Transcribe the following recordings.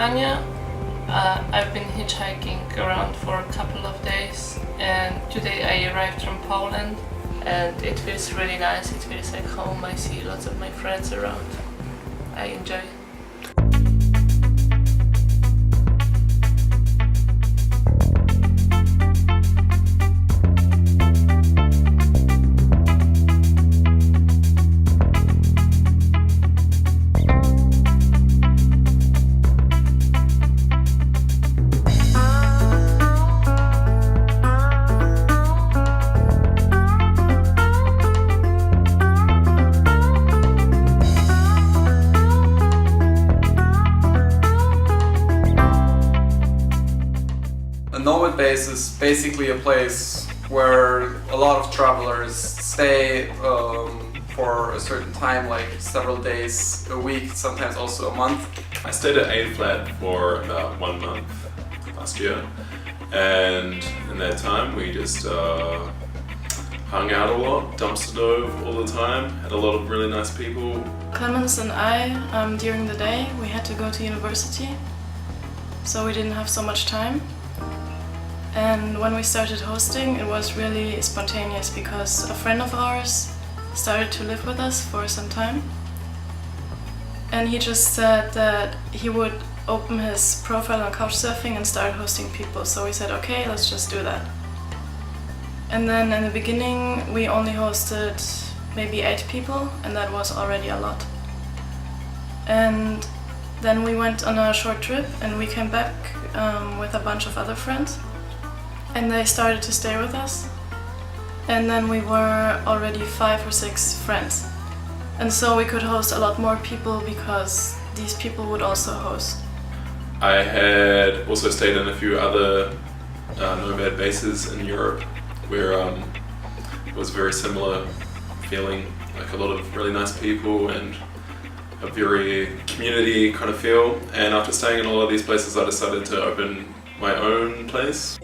Lithuania. I've been hitchhiking around for a couple of days, and today I arrived from Poland, and it feels really nice. It feels like home. I see lots of my friends around. I enjoy. A Nomad Base is basically a place where a lot of travelers stay for a certain time, like several days, a week, sometimes also a month. I stayed at A flat for about 1 month last year, and in that time we just hung out a lot, dumpster dove all the time, had a lot of really nice people. Clemens and I, during the day, we had to go to university, so we didn't have so much time. And when we started hosting, it was really spontaneous because a friend of ours started to live with us for some time. And he just said that he would open his profile on Couchsurfing and start hosting people. So we said, okay, let's just do that. And then in the beginning, we only hosted maybe 8 people, and that was already a lot. And then we went on a short trip and we came back with a bunch of other friends. And they started to stay with us. And then we were already 5 or 6 friends. And so we could host a lot more people because these people would also host. I had also stayed in a few other nomad bases in Europe where it was very similar feeling, like a lot of really nice people and a very community kind of feel. And after staying in a lot of these places, I decided to open my own place.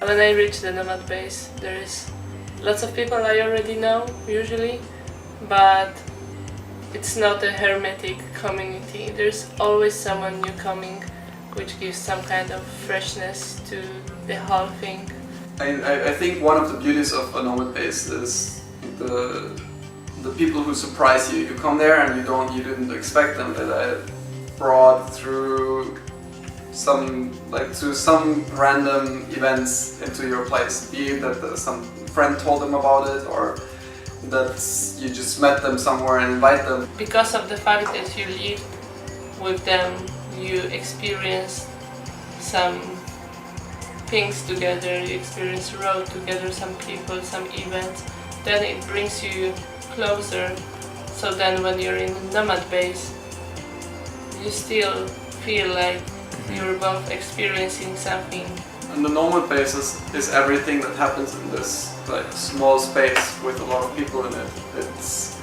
When I reach the Nomad Base, there is lots of people I already know, usually, but it's not a hermetic community. There's always someone new coming, which gives some kind of freshness to the whole thing. I think one of the beauties of a Nomad Base is the people who surprise you. You come there and you didn't expect them. That I brought through some random events into your place, be it that some friend told them about it or that you just met them somewhere and invite them. Because of the fact that you live with them, you experience some things together, you experience road together, some people, some events, then it brings you closer. So then when you're in the Nomad Base, you still feel like you're both experiencing something. And the Nomad Base is everything that happens in this small space with a lot of people in it. It's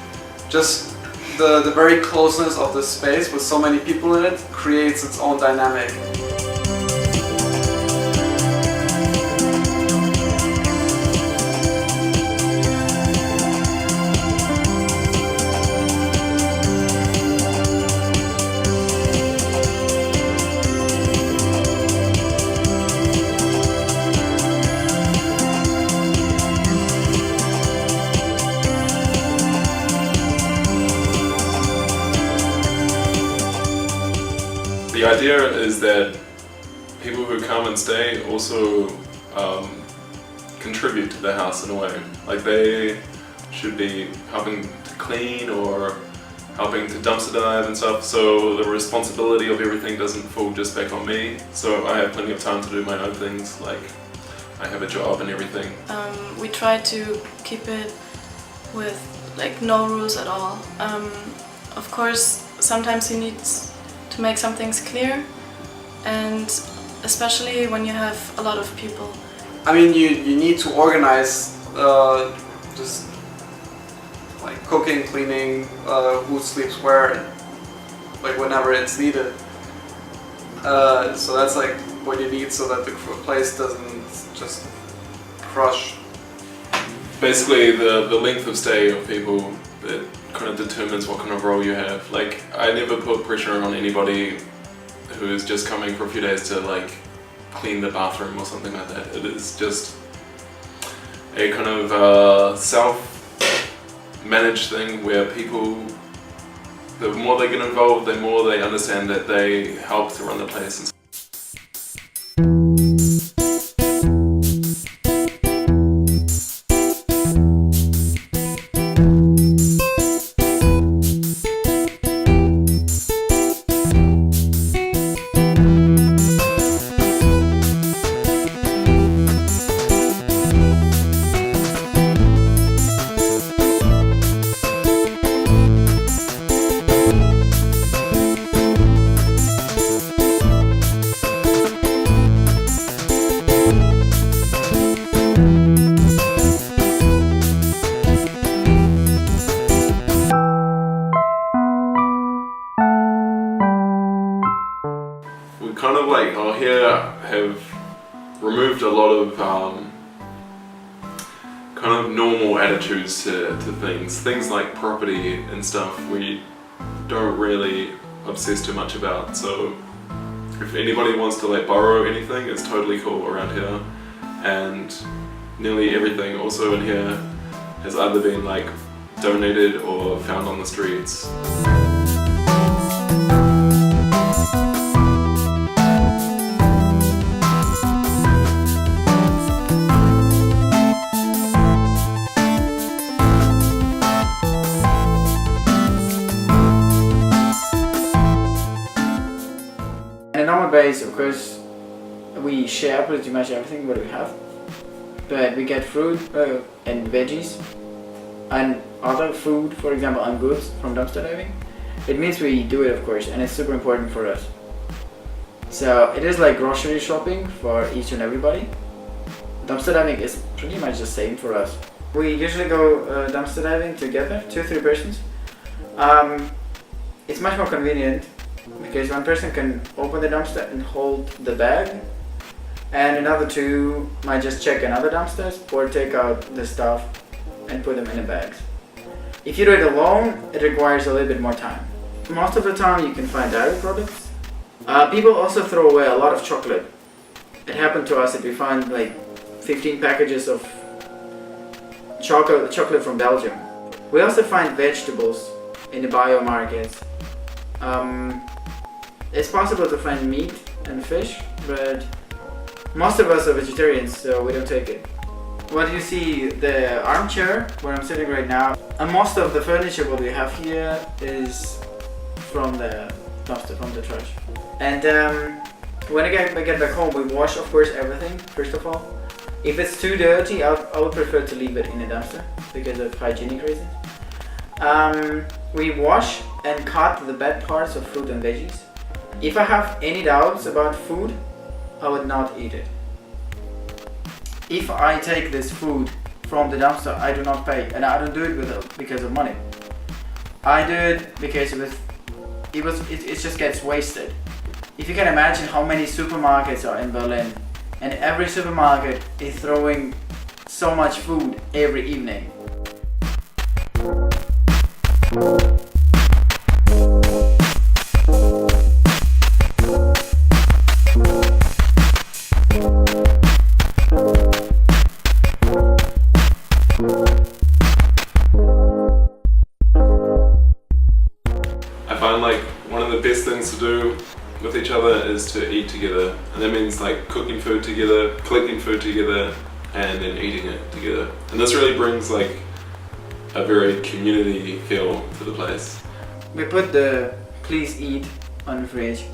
just the very closeness of this space with so many people in it creates its own dynamic. The idea is that people who come and stay also contribute to the house in a way. Like they should be helping to clean or helping to dumpster dive and stuff, so the responsibility of everything doesn't fall just back on me. So I have plenty of time to do my own things, like I have a job and everything. We try to keep it with no rules at all. Of course, sometimes you need to make some things clear, and especially when you have a lot of people. I mean, you need to organize just like cooking, cleaning, who sleeps where, like whenever it's needed. So that's like what you need so that the place doesn't just crush. Basically, the length of stay of people that kind of determines what kind of role you have. Like, I never put pressure on anybody who is just coming for a few days to like clean the bathroom or something like that. It is just a kind of self-managed thing where people, the more they get involved, the more they understand that they help to run the place. Kind of like here have removed a lot of kind of normal attitudes to things like property and stuff we don't really obsess too much about. So if anybody wants to like borrow anything, it's totally cool around here, and nearly everything also in here has either been like donated or found on the streets. In a Nomad Base, of course, we share pretty much everything what we have, but we get fruit and veggies and other food, for example, and goods from dumpster diving. It means we do it, of course, and it's super important for us. So it is like grocery shopping for each and everybody. Dumpster diving is pretty much the same for us. We usually go dumpster diving together, 2-3 persons. It's much more convenient because one person can open the dumpster and hold the bag, and another two might just check another dumpsters or take out the stuff and put them in the bags. If you do it alone, it requires a little bit more time. Most of the time you can find dairy products. People also throw away a lot of chocolate. It happened to us that we find like 15 packages of chocolate from Belgium. We also find vegetables in the bio markets. It's possible to find meat and fish, but most of us are vegetarians, so we don't take it. What you see, the armchair where I'm sitting right now, and most of the furniture what we have here is from the dumpster, from the trash. And when I get back home, we wash, of course, everything, first of all. If it's too dirty, I would prefer to leave it in a dumpster because of hygienic reasons. We wash and cut the bad parts of fruit and veggies. If I have any doubts about food, I would not eat it. If I take this food from the dumpster, I do not pay, and I don't do it because of money. I do it because it just gets wasted. If you can imagine how many supermarkets are in Berlin, and every supermarket is throwing so much food every evening. I find like one of the best things to do with each other is to eat together, and that means like cooking food together, collecting food together, and then eating it together. And this really brings like a very community feel to the place. We put the please eat on the fridge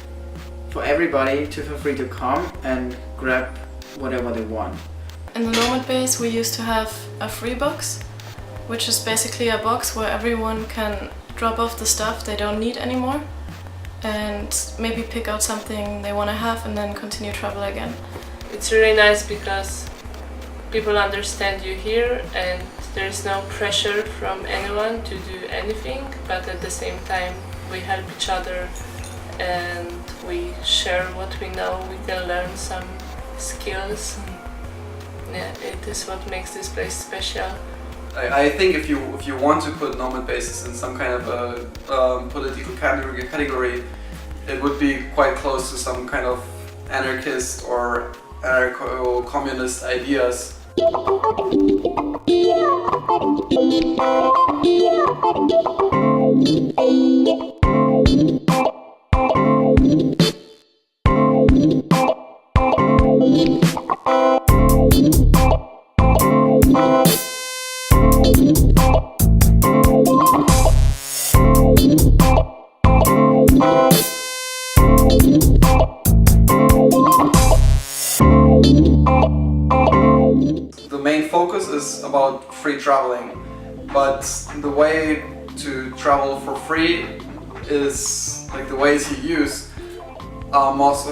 for everybody to feel free to come and grab whatever they want. In the Nomad Base we used to have a free box, which is basically a box where everyone can drop off the stuff they don't need anymore and maybe pick out something they want to have and then continue travel again. It's really nice because people understand you here and there is no pressure from anyone to do anything, but at the same time we help each other and we share what we know, we can learn some skills. Yeah, it is what makes this place special. I think if you want to put Nomad Bases in some kind of a political category, it would be quite close to some kind of anarchist or anarcho-communist ideas. The main focus is about free traveling, but the way to travel for free is like the ways you use are most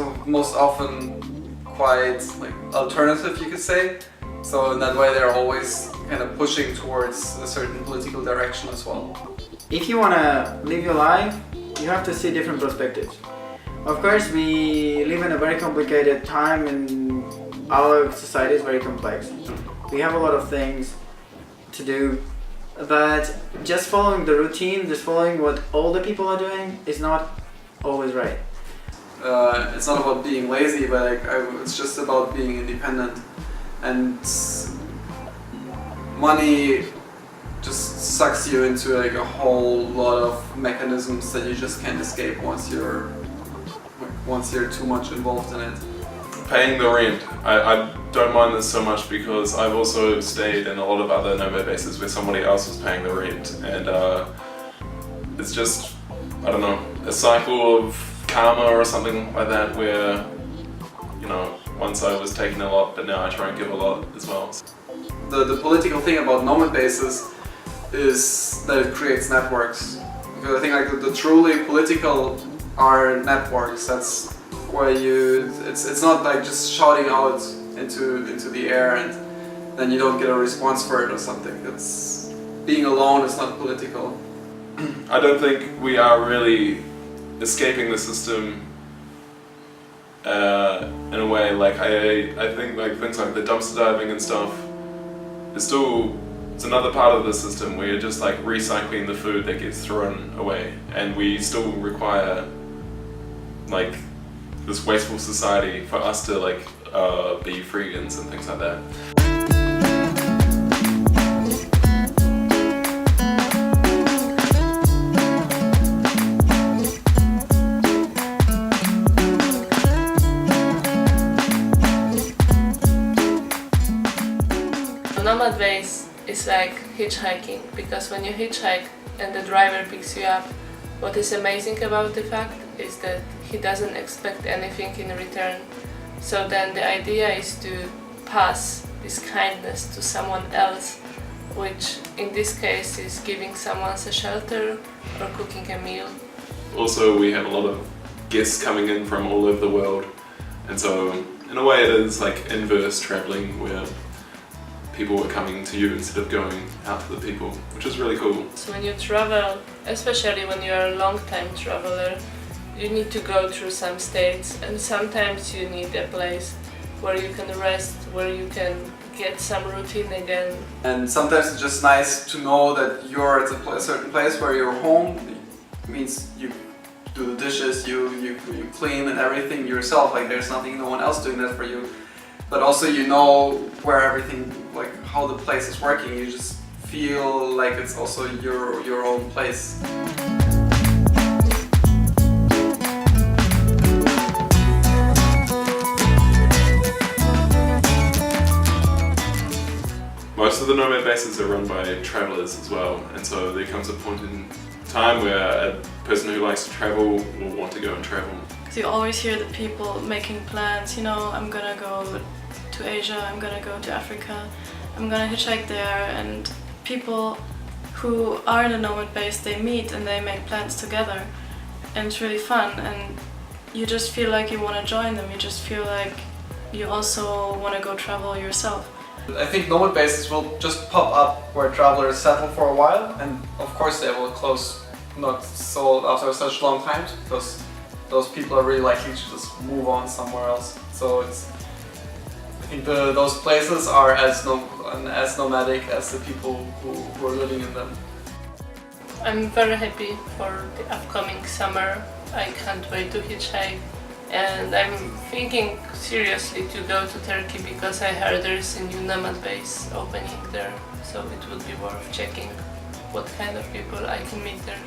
often quite like alternative, you could say. So in that way they're always kind of pushing towards a certain political direction as well. If you want to live your life, you have to see different perspectives. Of course, we live in a very complicated time and our society is very complex. We have a lot of things to do, but just following the routine, just following what all the people are doing is not always right. It's not about being lazy, but it's just about being independent. And money just sucks you into like a whole lot of mechanisms that you just can't escape once you're too much involved in it. Paying the rent. I don't mind this so much because I've also stayed in a lot of other nomad bases where somebody else was paying the rent, and it's just, I don't know, a cycle of karma or something like that where, you know, once I was taking a lot, but now I try and give a lot as well. The political thing about Nomad Bases is that it creates networks. Because I think like the truly political are networks. That's where it's not like just shouting out into the air and then you don't get a response for it or something. It's being alone is not political. I don't think we are really escaping the system in a way. Like I think like things like the dumpster diving and stuff is still, it's another part of the system where you're just like recycling the food that gets thrown away, and we still require like this wasteful society for us to like be freegans and things like that. Nomad Base is like hitchhiking, because when you hitchhike and the driver picks you up, what is amazing about the fact is that he doesn't expect anything in return. So then the idea is to pass this kindness to someone else, which in this case is giving someone a shelter or cooking a meal. Also, we have a lot of guests coming in from all over the world, and so in a way it is like inverse traveling where people are coming to you instead of going out to the people, which is really cool. So when you travel, especially when you are a long-time traveler, you need to go through some states, and sometimes you need a place where you can rest, where you can get some routine again. And sometimes it's just nice to know that you're at a certain place where you're home. It means you do the dishes, you clean and everything yourself, like there's no one else doing that for you. But also you know where everything, like how the place is working, you just feel like it's also your own place. Most of the nomad bases are run by travelers as well, and so there comes a point in time where a person who likes to travel will want to go and travel. Because you always hear the people making plans, you know, I'm gonna go to Asia, I'm gonna go to Africa, I'm gonna hitchhike there, and people who are in a nomad base, they meet and they make plans together, and it's really fun, and you just feel like you want to join them, you just feel like you also want to go travel yourself. I think nomad bases will just pop up where travelers settle for a while, and of course they will close not so after such long times, because those people are really likely to just move on somewhere else. So I think those places are as nomadic as the people who are living in them. I'm very happy for the upcoming summer. I can't wait to hitchhike. And I'm thinking seriously to go to Turkey because I heard there's a new Nomad Base opening there, so it would be worth checking what kind of people I can meet there.